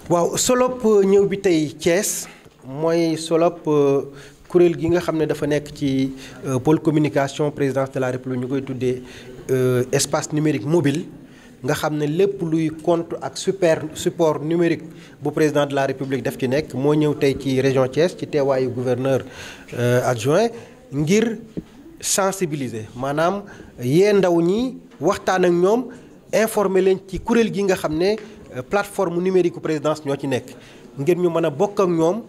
waaw solop ñëw bi tey Thiès mooy solop kuréel gi nga xam ne dafa nekk ci pôle communication présidence de la république ñu koy tuddee espace numérique mobile nga xam ne lépp luy compte ak support numérique bu président de la république daf ci nekk moo ñëw tey ci région Thiès ci teewaayu gouverneur adjoint ngir sensibiliser maanaam yee ndaw ñi waxtaan ak ñoom informer leen ci kuréel gi nga xam ne plateforme numérique présidence ñoo ci nekk ngir ñu mën a bokk ak ñoom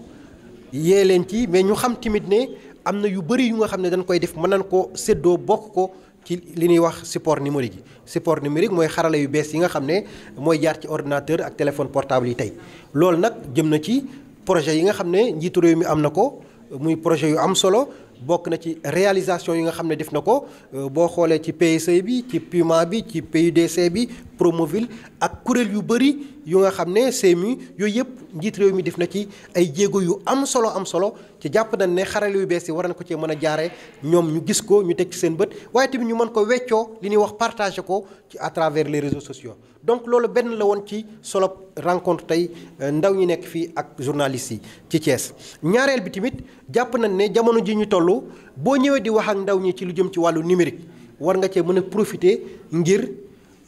yee leen ci mais ñu xam tamit ne am na yu bëri yu nga xam ne dañ koy def mën nañ ko séddoo bokk ko ci li ñuy wax support numérique yi support numérique mooy xarala yu bees yi nga xam ne mooy jaar ci ordinateur ak téléphone portable yi tey loolu nag jëm na ci projet yi nga xam ne njiitu réew mi am na ko muy projet yu am solo bokk na ci réalisation yi nga xam ne def na ko boo xoolee ci PSE bi ci PUMA bi ci PUDC bi Promoville ak kuréel yu bëri yu nga xam ne CMU yooyu yëpp njiit réew mi def na ci ay jéego yu am solo ci jàpp nañ ne xarale yu bees yi war na ko cee mën a jaaree ñoom ñu gis ko ñu teg ci seen bët waaye tamit ñu mën ko weccoo li ñuy wax partager ko ci à travers les réseaux sociaux donc loolu benn la woon ci solo rencontre tey ndaw ñi nekk fii ak journalistes yi ci Thiès. ñaareel bi tamit jàpp nañ ne jamono ji ñu toll boo ñëwee di wax ak ndaw ñi ci lu jëm ci wàllu numérique war nga cee mën a profiter ngir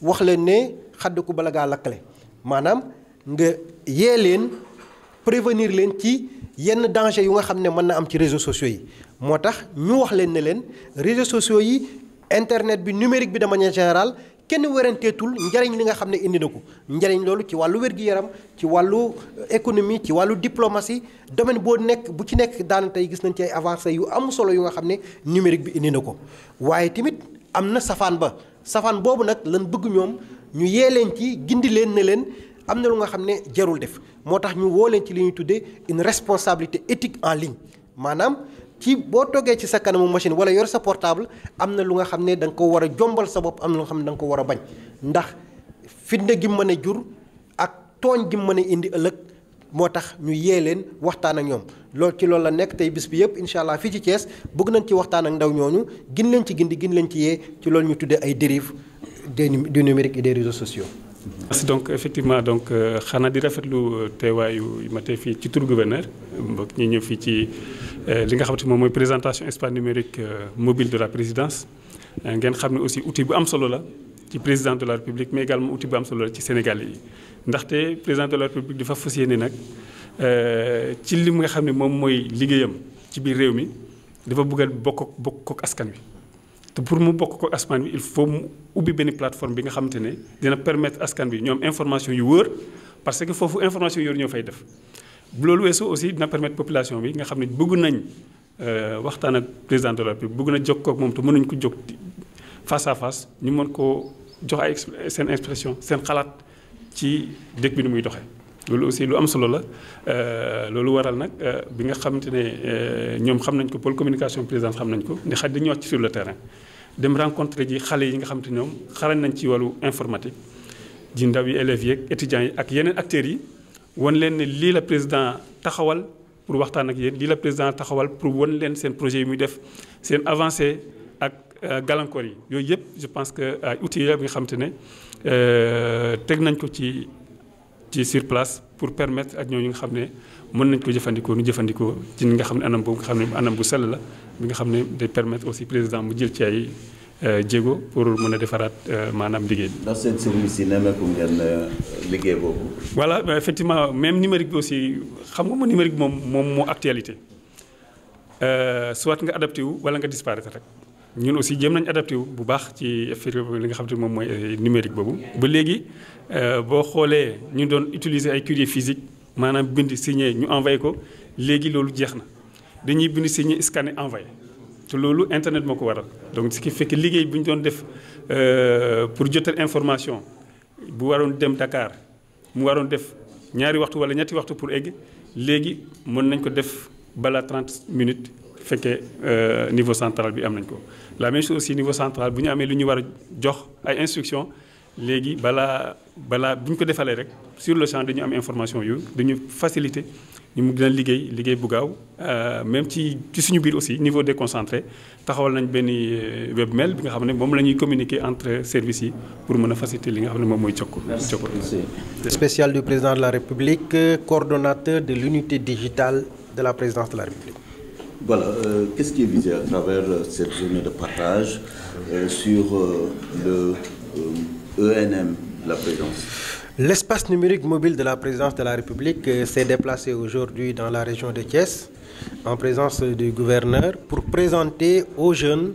wax leen ne xadd ku bala gaa lakkale maanaam nga yee leen prévenir leen ci yenn danger yu nga xam ne mën na am ci réseaux sociaux yi moo tax ñu wax leen ne leen réseaux sociaux yi internet bi numérique bi de manière générale kenn weranteetul njariñ li nga xam ne indi na ko njariñ loolu ci wàllu wér-gu-yaram ci wàllu économie ci wàllu diplomatie domaine boo nekk bu ci nekk daan tey gis nañ ci ay avancées yu am solo yu nga xam ne numérique bi indi na ko waaye tamit am na safaan ba safaan boobu nag lan bëgg ñoom ñu yee leen ci gindi leen ne leen am na lu nga xam ne jarul def moo tax ñu woo leen ci li ñuy tuddee une responsabilité éthique en ligne maanaam ci boo toggee ci sa kanamu machine wala yor sa portable am na lu nga xam ne da nga ko war a jombal sa bopp am na lu nga xam ne da nga ko war a bañ ndax fitna gi mën a jur ak tooñ gi mën a indi ëllëg moo tax ñu yee leen waxtaan ak ñoom loolu ci loolu la nekk tey bis bi yëpp incha allah fii ci Thiès bëgg nañ ci waxtaan ak ndaw ñooñu gin leen ci gindi gin leen ci yee ci loolu ñu tuddee ay dérives du numérique et des réseaux sociaux. merci donc effectivement donc xanaa di rafetlu teewaayu ma tey fii ci tur gouverneur mbokk ñi ñëw fii ci li nga xamante moom mooy présentation espace numérique mobile de la présidence ngeen xam ne aussi outil bu am solo la ci président de la république mais également outil bu am solo la ci Sénégal yi ndaxte président de la république dafa fas yéene nag ci li nga xam ne moom mooy liggéeyam ci biir réew mi dafa bëgg a bokk ak askan wi. te pour mu bokk ko askan bi il faut mu ubbi benn plateforme bi nga xamante ne dina permettre askan bi ñoom information yu wóor parce que foofu information yooyu ñoo fay def bu loolu weesoo aussi dina permettre population bi nga xam ne bëgg nañ waxtaan ak président de la République bëgg na jokkoo ak moom te mënuñ ko jóg face à face ñu mën koo jox ay seen expression seen xalaat ci dëkk bi ni muy doxee. loolu aussi lu am solo la loolu waral nag bi nga xamante ne ñoom xam nañ ko pôle communication présidence xam nañ ko ne xaj dañuy wàcc sur le terrain dem rencontrer ji xale yi nga xamante ne ñoom xarañ nañ ci wàllu informatique ji ndaw yi élèves yeeg étudiants yi ak yeneen acteurs yi wan leen ne lii la président taxawal pour waxtaan ak yéen lii la président taxawal pour wan leen seen projet yi muy def seen avancée ak gàllankoor yi yooyu yëpp je pense que ay outils yi nga xamante ne teg nañ ko ci sur place pour permettre ak ñooñu nga xam ne mën nañ ko jëfandikoo ñu jëfandikoo ci ñi nga xam ne anam boobu nga xam ne anam bu sell la bi nga xam ne day permettre aussi président mu jël ci ay jéego pour mën a defaraat maanaam liggéey bi. ndax seen service yi nemmeeku ngeen liggéey boobu. voilà effectivement même numérique bi aussi xam nga numérique moom moo actualité soit nga adapté wu wala nga disparaître rek. ñun aussi jéem nañ adapté wu bu baax ci li nga xam ne moom mooy numérique boobu ba léegi boo xoolee ñu doon utiliser ay courrier physique maanaam bind signé ñu envoyé ko léegi loolu jeex na dañuy bind signé scanné envoyé te loolu internet moo ko waral donc ce qui fait que liggéey bi ñu doon def pour jotal information bu waroon dem Dakar mu waroon def ñaari waxtu wala ñetti waxtu pour egg léegi mën nañ ko def balaa 30 minutes. fekkee niveau central bi am nañ ko la même chose aussi niveau central bu ñu amee lu ñu war a jox ay instructions léegi balaa bu ñu ko defalee rek sur le champ dañu am information yu dañu faciliter ñu mu gën a liggéey bu gaaw même ci suñu biir aussi niveau déconcentré taxawal nañ benn webmail bi nga xam ne moom la ñuy communiquer entre services yi pour mën a faciliter li nga xam ne moom mooy jokko. Spécial du président de la République, coordonnateur de l'unité digitale de la présidence de la République. Voilà, qu'est-ce qui est visé à travers cette journée de partage sur le ENM, la présidence? L'espace numérique mobile de la présidence de la République s'est déplacé aujourd'hui dans la région de Thiès, en présence du gouverneur, pour présenter aux jeunes,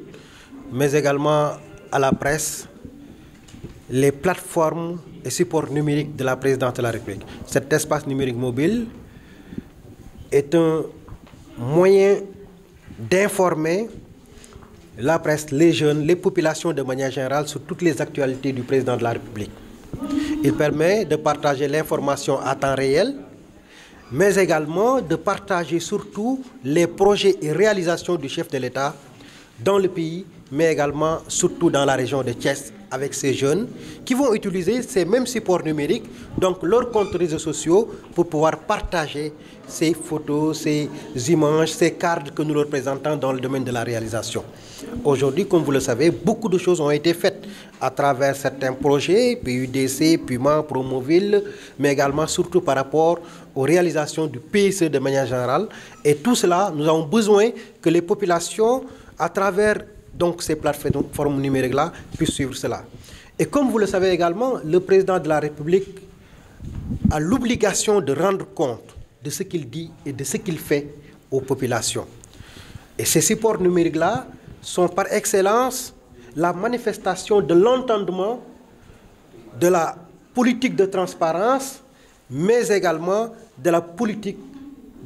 mais également à la presse, les plateformes et supports numériques de la présidence de la République. Cet espace numérique mobile est un moyen d'informer la presse, les jeunes, les populations de manière générale sur toutes les actualités du président de la République. Il permet de partager l'information à temps réel, mais également de partager surtout les projets et réalisations du chef de l'État dans le pays, mais également surtout dans la région de Thiès, avec ces jeunes qui vont utiliser ces mêmes supports numériques, donc leurs comptes réseaux sociaux, pour pouvoir partager ces photos, ces images, ces cadres que nous leur présentons dans le domaine de la réalisation. Aujourd'hui, comme vous le savez, beaucoup de choses ont été faites à travers certains projets, PUDC, Puma, Promoville, mais également surtout par rapport aux réalisations du PSE de manière générale. Et tout cela, nous avons besoin que les populations, à travers donc ces plateformes numériques-là, puissent suivre cela. Et comme vous le savez également, le président de la République a l'obligation de rendre compte de ce qu'il dit et de ce qu'il fait aux populations. Et ces supports numériques-là sont par excellence la manifestation de l'entendement de la politique de transparence, mais également de la politique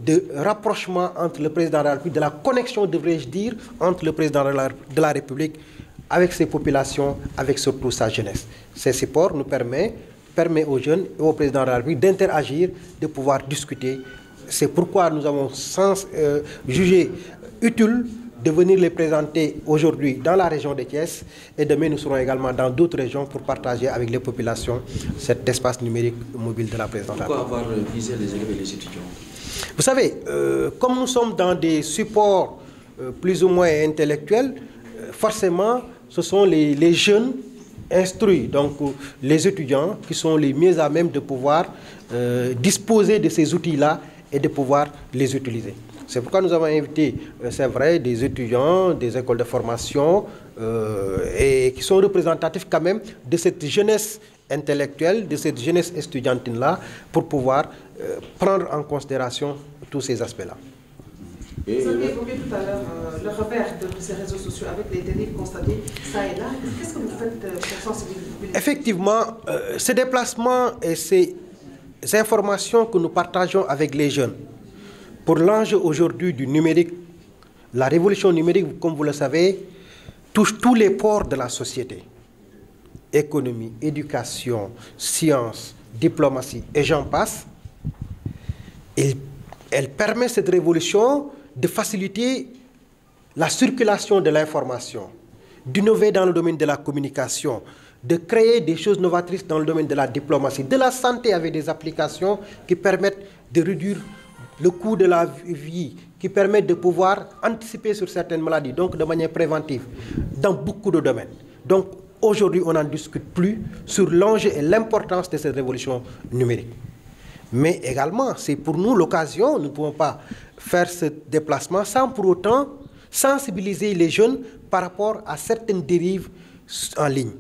de rapprochement entre le président de la République, de la connexion, devrais-je dire, entre le président de la République avec ses populations, avec surtout sa jeunesse. Ces supports nous permet aux jeunes et au président de la République d'interagir, de pouvoir discuter. C'est pourquoi nous avons jugé utile de venir les présenter aujourd'hui dans la région de Thiès, et demain nous serons également dans d'autres régions pour partager avec les populations cet espace numérique mobile de la présidence. Pourquoi avoir visé les élèves et les étudiants? Vous savez, comme nous sommes dans des supports plus ou moins intellectuels, forcément ce sont les jeunes instruits, donc les étudiants qui sont les mieux à même de pouvoir disposer de ces outils-là et de pouvoir les utiliser. C'est pourquoi nous avons invité, c'est vrai, des étudiants, des écoles de formation, et qui sont représentatifs quand même de cette jeunesse intellectuelle, de cette jeunesse estudiantine-là, pour pouvoir prendre en considération tous ces aspects-là. Vous avez évoqué tout à l'heure le revers de ces réseaux sociaux avec les dérives constatées ça et là. Qu'est-ce que vous faites pour sensibiliser? Effectivement, ces déplacements et ces informations que nous partageons avec les jeunes, pour l'enjeu aujourd'hui du numérique, la révolution numérique, comme vous le savez, touche tous les pores de la société. Économie, éducation, sciences, diplomatie, et j'en passe. Et elle permet, cette révolution, de faciliter la circulation de l'information, d'innover dans le domaine de la communication, de créer des choses novatrices dans le domaine de la diplomatie, de la santé avec des applications qui permettent de réduire le coût de la vie, qui permettent de pouvoir anticiper sur certaines maladies, donc de manière préventive, dans beaucoup de domaines. Donc aujourd'hui, on n'en discute plus sur l'enjeu et l'importance de cette révolution numérique. Mais également, c'est pour nous l'occasion, nous ne pouvons pas faire ce déplacement sans pour autant sensibiliser les jeunes par rapport à certaines dérives en ligne.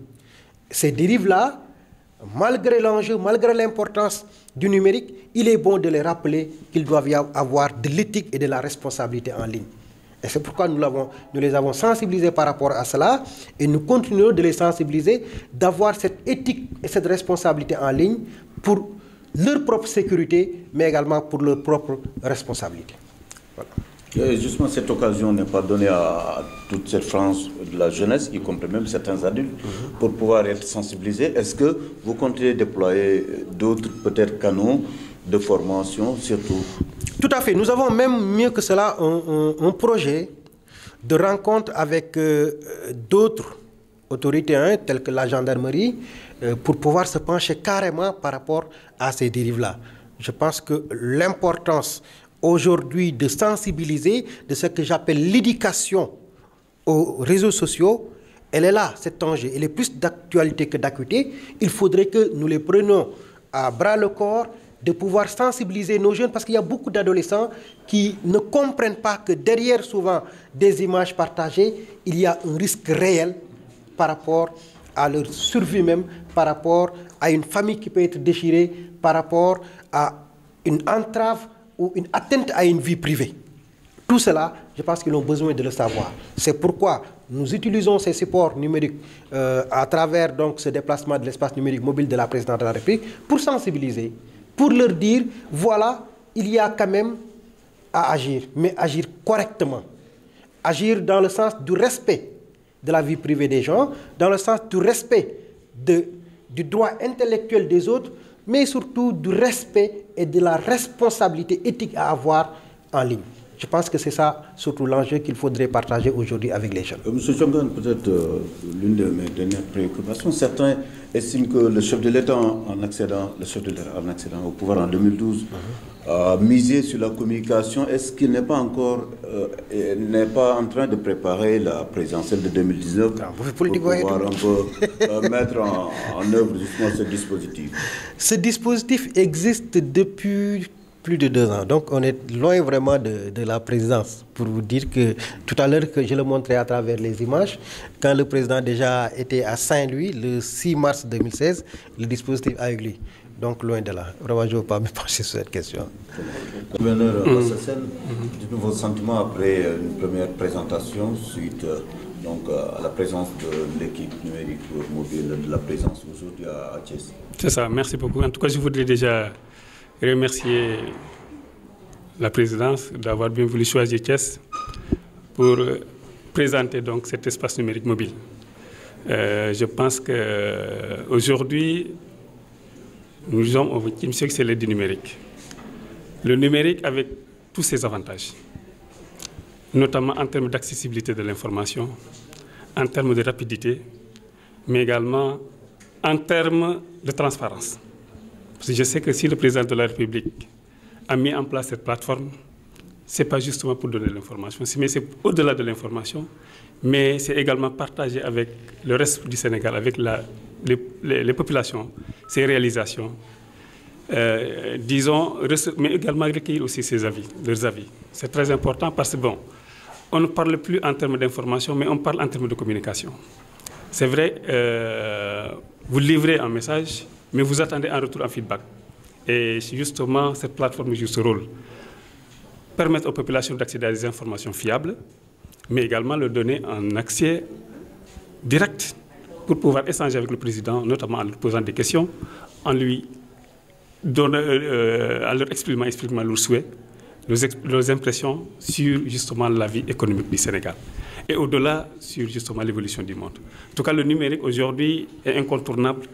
Ces dérives-là, malgré l'enjeu, malgré l'importance du numérique, il est bon de les rappeler qu'ils doivent y avoir de l'éthique et de la responsabilité en ligne. Et c'est pourquoi nous les avons sensibilisés par rapport à cela, et nous continuons de les sensibiliser, d'avoir cette éthique et cette responsabilité en ligne pour leur propre sécurité, mais également pour leur propre responsabilité. Voilà. Et justement, cette occasion n'est pas donnée à toute cette France de la jeunesse, y compris même certains adultes, pour pouvoir être sensibilisés. Est-ce que vous comptez déployer d'autres, peut-être, canaux de formation, surtout? Tout à fait. Nous avons même, mieux que cela, un projet de rencontre avec d'autres autorités, telles que la gendarmerie, pour pouvoir se pencher carrément par rapport à ces dérives-là. Je pense que l'importance aujourd'hui de sensibiliser, de ce que j'appelle l'éducation aux réseaux sociaux. Elle est là, cet enjeu. Elle est plus d'actualité que d'acuité. Il faudrait que nous les prenions à bras le corps, de pouvoir sensibiliser nos jeunes, parce qu'il y a beaucoup d'adolescents qui ne comprennent pas que derrière souvent des images partagées, il y a un risque réel par rapport à leur survie même, par rapport à une famille qui peut être déchirée, par rapport à une entrave ou une atteinte à une vie privée. Tout cela, je pense qu'ils ont besoin de le savoir. C'est pourquoi nous utilisons ces supports numériques à travers donc, ce déplacement de l'espace numérique mobile de la présidente de la République pour sensibiliser, pour leur dire, voilà, il y a quand même à agir, mais agir correctement. Agir dans le sens du respect de la vie privée des gens, dans le sens du respect du droit intellectuel des autres, mais surtout du respect et de la responsabilité éthique à avoir en ligne. Je pense que c'est ça, surtout l'enjeu qu'il faudrait partager aujourd'hui avec les jeunes. Monsieur Chongan, peut-être l'une de mes dernières préoccupations. Certains estiment que le chef de l'État en accédant au pouvoir en 2012 a misé sur la communication. Est-ce qu'il n'est pas encore en train de préparer la présidentielle de 2019 pour pouvoir un peu mettre en œuvre justement ce dispositif? Ce dispositif existe depuis plus de 2 ans. Donc on est loin vraiment de la présidence. Pour vous dire que tout à l'heure, que je le montrais à travers les images, quand le président déjà était à Saint-Louis, le 6 mars 2016, le dispositif a eu lieu. Donc loin de là. Vraiment, je ne veux pas me pencher sur cette question. Gouverneur Bassassen, dites-nous vos sentiments après une première présentation suite donc, à la présence de l'équipe numérique mobile de la présidence aujourd'hui à Thiès. C'est ça, merci beaucoup. En tout cas, je voudrais déjà remercier la présidence d'avoir bien voulu choisir Thiès pour présenter donc cet espace numérique mobile. Je pense qu'aujourd'hui, nous sommes au 20e siècle, c'est l'ère du numérique. Le numérique avec tous ses avantages, notamment en termes d'accessibilité de l'information, en termes de rapidité, mais également en termes de transparence. Parce que je sais que si le président de la République a mis en place cette plateforme, ce n'est pas justement pour donner l'information, mais c'est au-delà de l'information, mais c'est également partagé avec le reste du Sénégal, avec les populations, ses réalisations, disons, mais également recueillir aussi leurs avis. C'est très important parce que, bon, on ne parle plus en termes d'information, mais on parle en termes de communication. C'est vrai, vous livrez un message, mais vous attendez en retour un feedback. Et justement, cette plateforme joue ce rôle. Permettre aux populations d'accéder à des informations fiables, mais également leur donner un accès direct pour pouvoir échanger avec le président, notamment en lui posant des questions, en lui donnant, en leur exprimant leurs souhaits, leurs impressions sur justement la vie économique du Sénégal. Et au-delà, sur justement l'évolution du monde. En tout cas, le numérique aujourd'hui est incontournable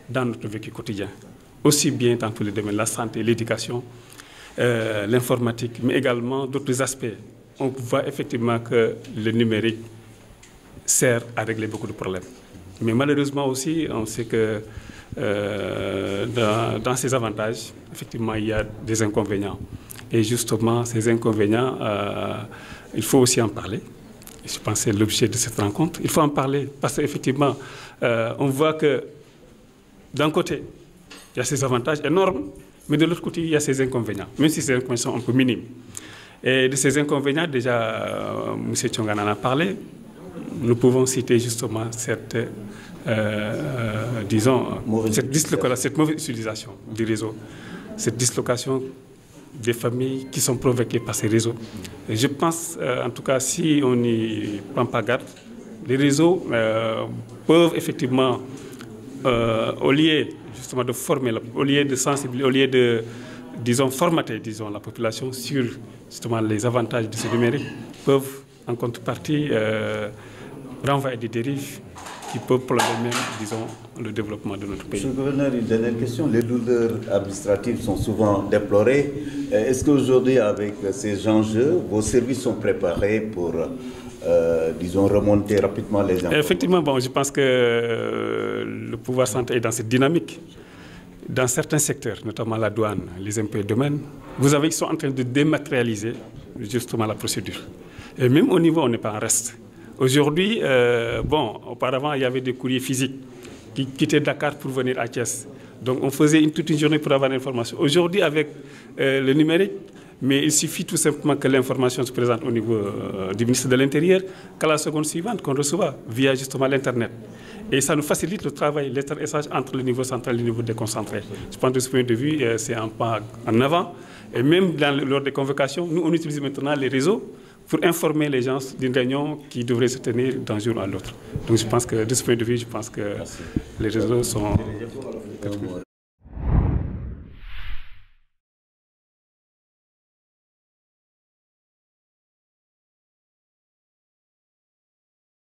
dans notre vécu quotidien, aussi bien dans tous les domaines, la santé, l'éducation, l'informatique, mais également d'autres aspects. On voit effectivement que le numérique sert à régler beaucoup de problèmes. Mais malheureusement aussi, on sait que dans ces avantages, effectivement, il y a des inconvénients. Et justement, ces inconvénients, il faut aussi en parler. Je pense que c'est l'objet de cette rencontre. Il faut en parler parce qu'effectivement, on voit que d'un côté, il y a ces avantages énormes, mais de l'autre côté, il y a ces inconvénients, même si ces inconvénients sont un peu minimes. Et de ces inconvénients, déjà, M. Tchongan en a parlé. Nous pouvons citer justement cette, cette mauvaise utilisation du réseau, cette dislocation des familles qui sont provoquées par ces réseaux. Et je pense, en tout cas, si on n'y prend pas garde, les réseaux peuvent effectivement, au lieu justement de former, au lieu de sensibiliser, au lieu de, disons, formater, disons, la population sur justement les avantages de ce numérique, peuvent en contrepartie renvoyer des dérives qui peuvent plonger même, disons, le développement de notre pays. Monsieur le gouverneur, une dernière question. Les douleurs administratives sont souvent déplorées. Est-ce qu'aujourd'hui, avec ces enjeux, vos services sont préparés pour, disons, remonter rapidement les informations? Effectivement, bon, je pense que le pouvoir santé est dans cette dynamique. dans certains secteurs, notamment la douane, les impôts et domaines, ils sont en train de dématérialiser justement la procédure. Et même au niveau, on n'est pas en reste. Aujourd'hui, auparavant, il y avait des courriers physiques qui quittaient Dakar pour venir à Thiès. Donc, on faisait toute une journée pour avoir l'information. Aujourd'hui, avec le numérique, mais il suffit tout simplement que l'information se présente au niveau du ministère de l'Intérieur, qu'à la seconde suivante, qu'on reçoit via justement l'Internet. Et ça nous facilite le travail, l'échange entre le niveau central et le niveau déconcentré. Je pense que de ce point de vue, c'est un pas en avant. Et même lors des convocations, nous, on utilise maintenant les réseaux pour informer les gens d'une réunion qui devrait se tenir d'un jour à l'autre. Donc je pense que de ce point de vue, je pense que les réseaux sont...